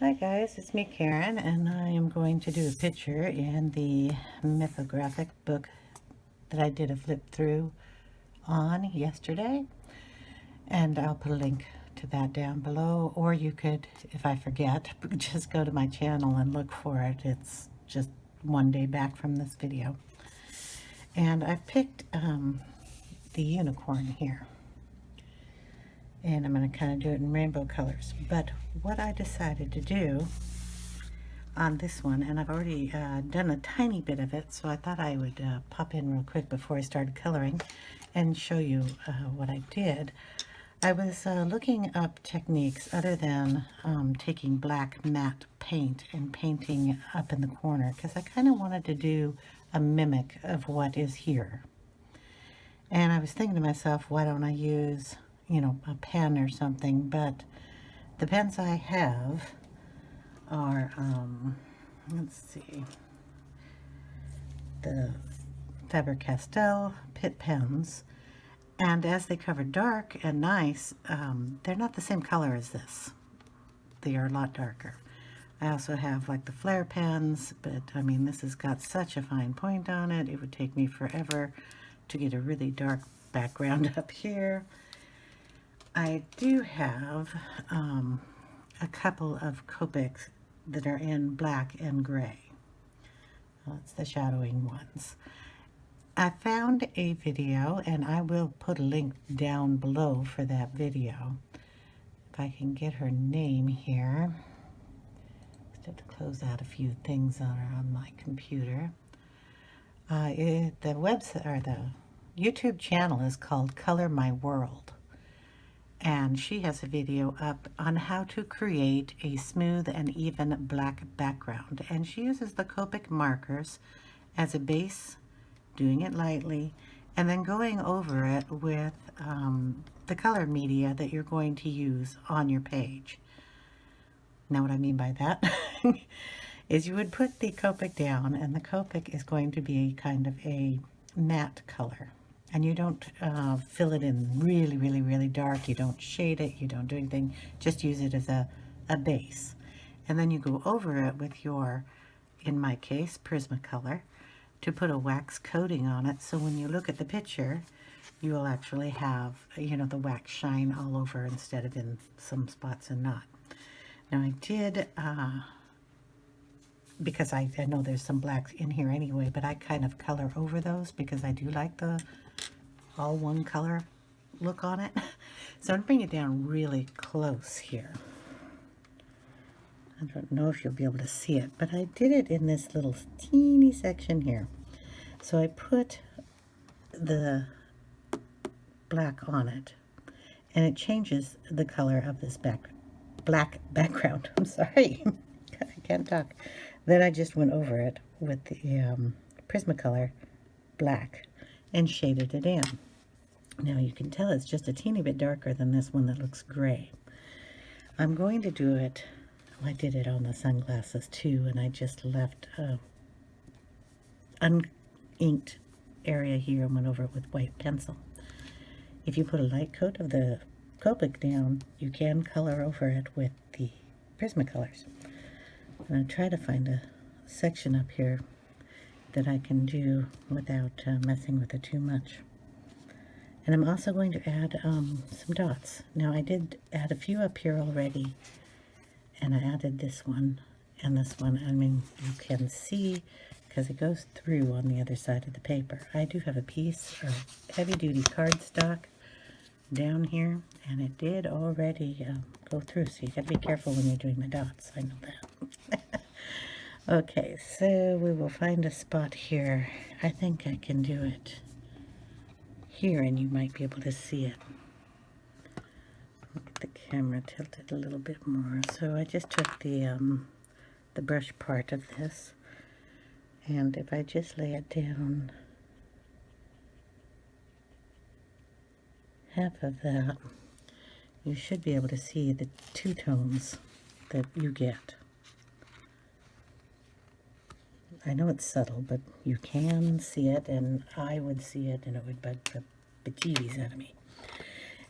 Hi guys, it's me Karen, and I am going to do a picture in the mythographic book that I did a flip through on yesterday, and I'll put a link to that down below, or you could, if I forget, just go to my channel and look for it. It's just one day back from this video. And I've picked the unicorn here, and I'm going to kind of do it in rainbow colors. But what I decided to do on this one, and I've already done a tiny bit of it, so I thought I would pop in real quick before I started coloring and show you what I did. I was looking up techniques other than taking black matte paint and painting up in the corner, because I kind of wanted to do a mimic of what is here. And I was thinking to myself, why don't I use, you know, a pen or something? But the pens I have are, let's see, the Faber-Castell Pitt pens, and as they cover dark and nice, they're not the same color as this. They are a lot darker. I also have like the Flair pens, but I mean, this has got such a fine point on it, it would take me forever to get a really dark background up here. I do have a couple of Copics that are in black and gray. That's the shadowing ones. I found a video, and I will put a link down below for that video. If I can get her name here. Just have to close out a few things on my computer. The website, or the YouTube channel, is called Color My World. And she has a video up on how to create a smooth and even black background. And she uses the Copic markers as a base, doing it lightly, and then going over it with the color media that you're going to use on your page. Now what I mean by that is you would put the Copic down, and the Copic is going to be kind of a matte color. And you don't fill it in really, really, really dark. You don't shade it. You don't do anything. Just use it as a base. And then you go over it with your, in my case, Prismacolor, to put a wax coating on it. So when you look at the picture, you will actually have, you know, the wax shine all over instead of in some spots and not. Now I did, because I know there's some blacks in here anyway, but I kind of color over those because I do like the all one color look on it. So I'm bring it down really close here. I don't know if you'll be able to see it, but I did it in this little teeny section here. So I put the black on it, and it changes the color of this black background. I'm sorry, I can't talk. Then I just went over it with the Prismacolor black and shaded it in. Now you can tell it's just a teeny bit darker than this one that looks gray. I'm going to do it, I did it on the sunglasses too, and I just left a uninked area here and went over it with white pencil. If you put a light coat of the Copic down, you can color over it with the Prismacolors. I'm going to try to find a section up here that I can do without messing with it too much. And I'm also going to add some dots. Now I did add a few up here already, and I added this one and this one. I mean, you can see because it goes through on the other side of the paper. I do have a piece of heavy-duty cardstock down here, and it did already go through, so you got to be careful when you're doing the dots. I know that. Okay, so we will find a spot here. I think I can do it here, and you might be able to see it. Look at the camera tilted a little bit more. So I just took the brush part of this, and if I just lay it down, half of that, you should be able to see the two tones that you get. I know it's subtle, but you can see it, and I would see it, and it would bug the bejeebies out of me.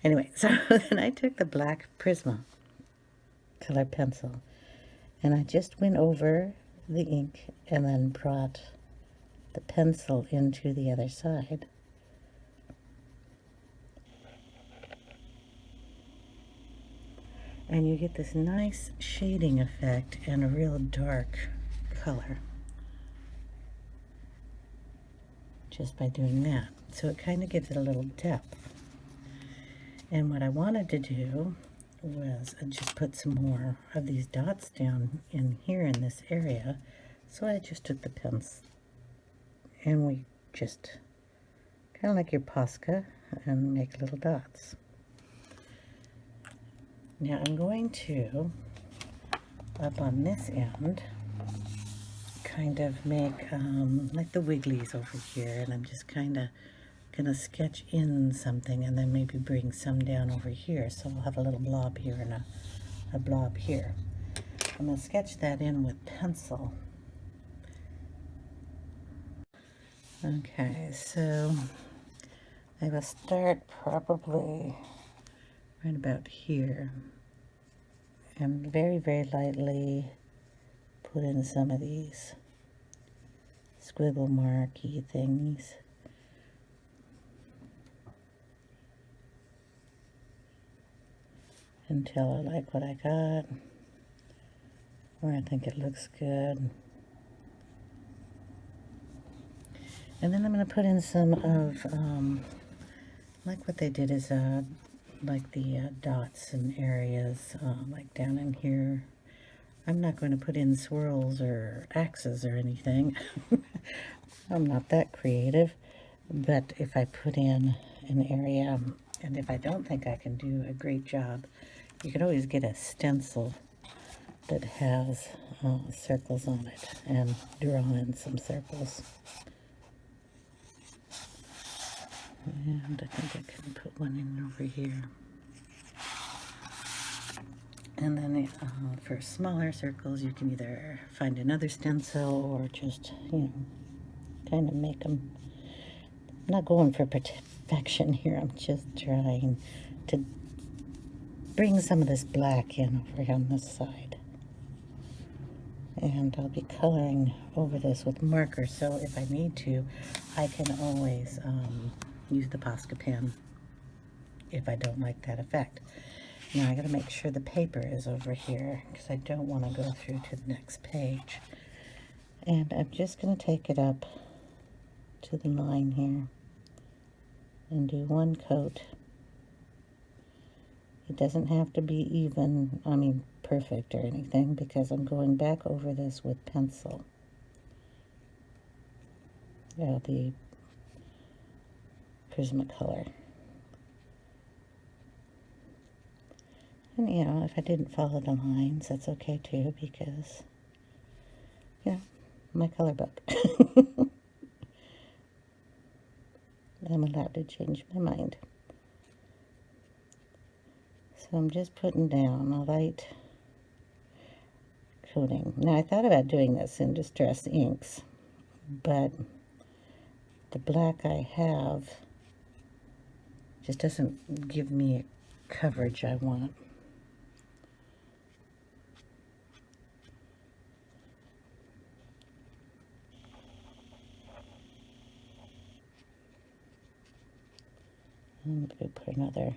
Anyway, so then I took the black Prismacolor pencil, And I just went over the ink and then brought the pencil into the other side. And you get this nice shading effect and a real dark color just by doing that. So it kind of gives it a little depth. And what I wanted to do was just put some more of these dots down in here in this area. So I just took the pencil and we just kind of like your Posca and make little dots. Now I'm going to, up on this end, kind of make like the wigglies over here, and I'm just kind of gonna sketch in something and then maybe bring some down over here. So I'll have a little blob here and a blob here. I'm gonna sketch that in with pencil. Okay, so I will start probably right about here and very, very lightly put in some of these squiggle marky things. Until I like what I got, or I think it looks good. And then I'm going to put in some of, like what they did is, like the dots and areas, like down in here. I'm not going to put in swirls or axes or anything. I'm not that creative. But if I put in an area, and if I don't think I can do a great job, you could always get a stencil that has circles on it and draw in some circles. And I think I can put one in over here. And then for smaller circles, you can either find another stencil or just, you know, kind of make them. I'm not going for perfection here. I'm just trying to bring some of this black in over here on this side. And I'll be coloring over this with marker, so if I need to, I can always use the Posca pen if I don't like that effect. Now I gotta make sure the paper is over here because I don't want to go through to the next page. And I'm just gonna take it up to the line here and do one coat. It doesn't have to be even, I mean perfect or anything, because I'm going back over this with pencil. Yeah, the Prismacolor. And you know, if I didn't follow the lines, that's okay too, because, you know, my color book. I'm allowed to change my mind. So I'm just putting down a light coating. Now I thought about doing this in Distress Inks, but the black I have just doesn't give me a coverage I want. I'm going to put another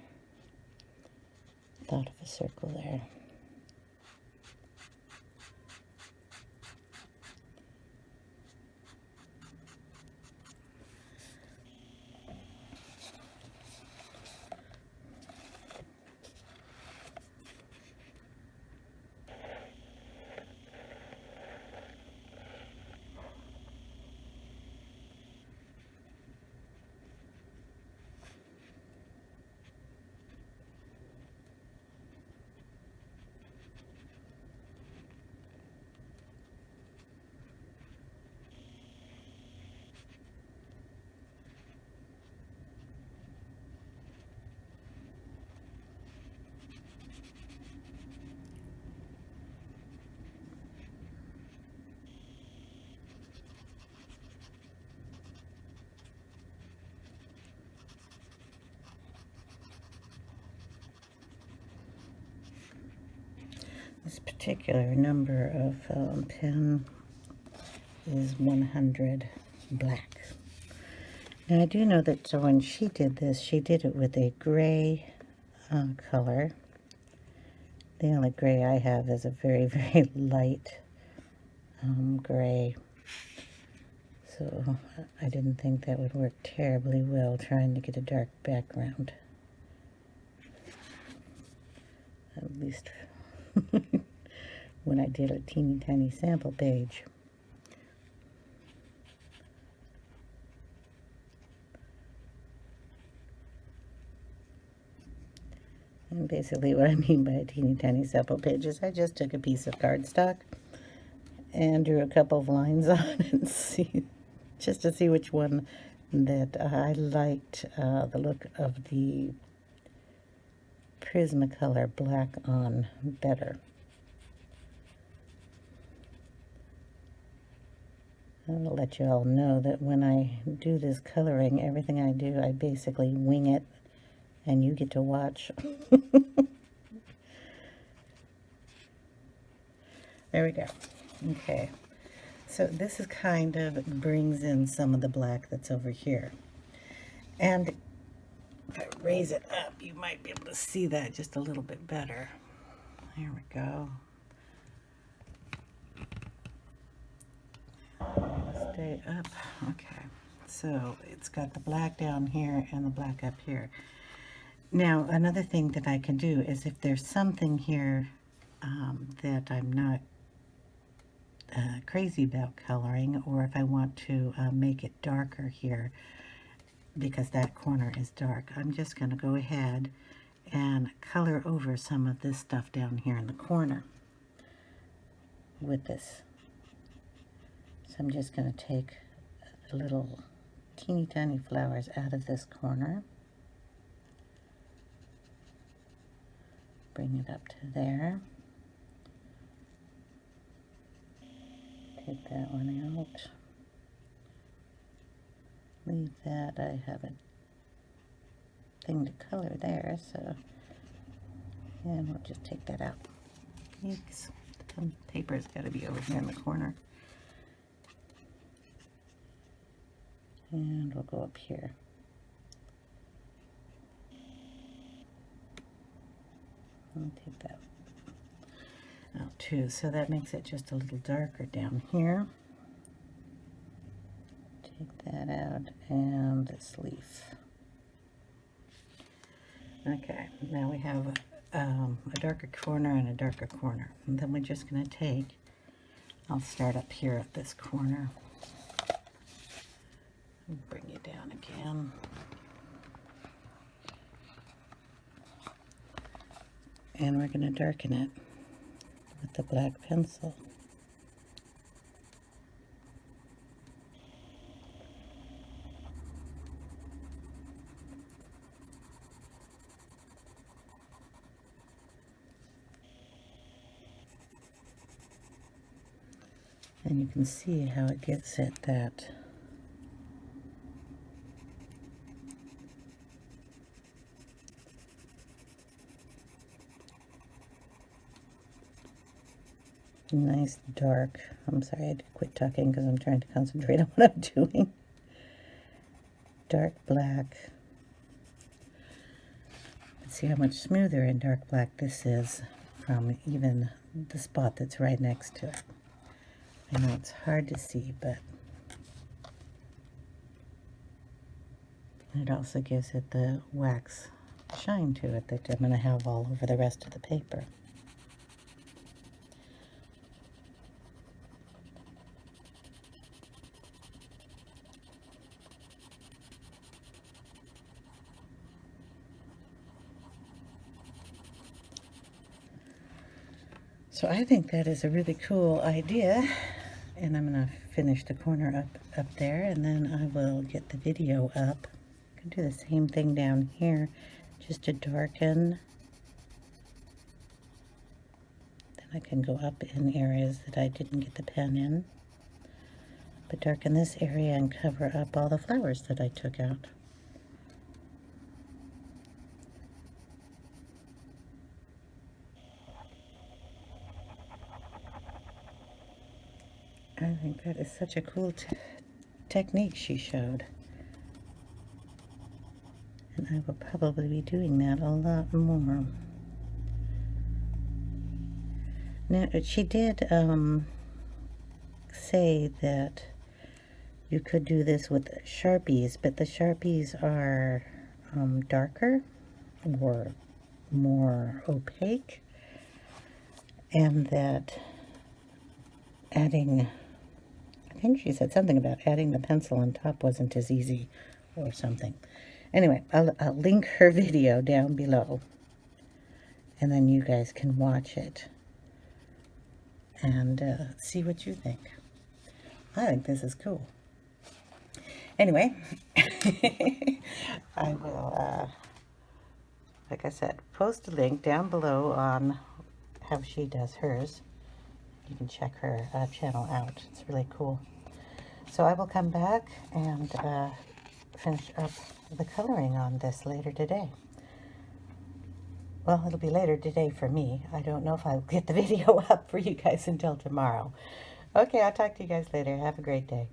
thought of a circle there. particular number of pen is 100 black. Now I do know that when she did this, she did it with a gray color. The only gray I have is a very, very light gray. So I didn't think that would work terribly well trying to get a dark background. At least when I did a teeny tiny sample page. And basically what I mean by a teeny tiny sample page is I just took a piece of cardstock and drew a couple of lines on it and just to see which one that I liked the look of the Prismacolor black on better. I'll let you all know that when I do this coloring, everything I do, I basically wing it, and you get to watch. There we go. Okay. So this is kind of brings in some of the black that's over here. And if I raise it up, you might be able to see that just a little bit better. There we go. Stay up. Okay. So it's got the black down here and the black up here. Now, another thing that I can do is if there's something here that I'm not crazy about coloring, or if I want to make it darker here because that corner is dark, I'm just going to go ahead and color over some of this stuff down here in the corner with this. So I'm just going to take a little teeny tiny flowers out of this corner, bring it up to there. Take that one out. Leave that. I have a thing to color there, so, and we'll just take that out. Yikes. The paper's got to be over here in the corner. And we'll go up here. I'll take that out too, so that makes it just a little darker down here. Take that out, and this leaf. Okay, now we have a darker corner and a darker corner. And then we're just going to take, I'll start up here at this corner. Bring you down again. And we're going to darken it with the black pencil. And you can see how it gives it that nice dark, I'm sorry I had to quit talking because I'm trying to concentrate on what I'm doing. Dark black. Let's see how much smoother and dark black this is from even the spot that's right next to it. I know it's hard to see, but it also gives it the wax shine to it that I'm going to have all over the rest of the paper. So I think that is a really cool idea, and I'm going to finish the corner up there, and then I will get the video up. I can do the same thing down here, just to darken. Then I can go up in areas that I didn't get the pen in, but darken this area and cover up all the flowers that I took out. I think that is such a cool technique she showed. And I will probably be doing that a lot more. Now, she did say that you could do this with Sharpies, but the Sharpies are darker or more opaque, and that adding, I think she said something about adding the pencil on top wasn't as easy or something. Anyway, I'll link her video down below, and then you guys can watch it and see what you think. I think this is cool. Anyway, I will, like I said, post a link down below on how she does hers. You can check her channel out. It's really cool. So I will come back and finish up the coloring on this later today. Well, it'll be later today for me. I don't know if I'll get the video up for you guys until tomorrow. Okay, I'll talk to you guys later. Have a great day.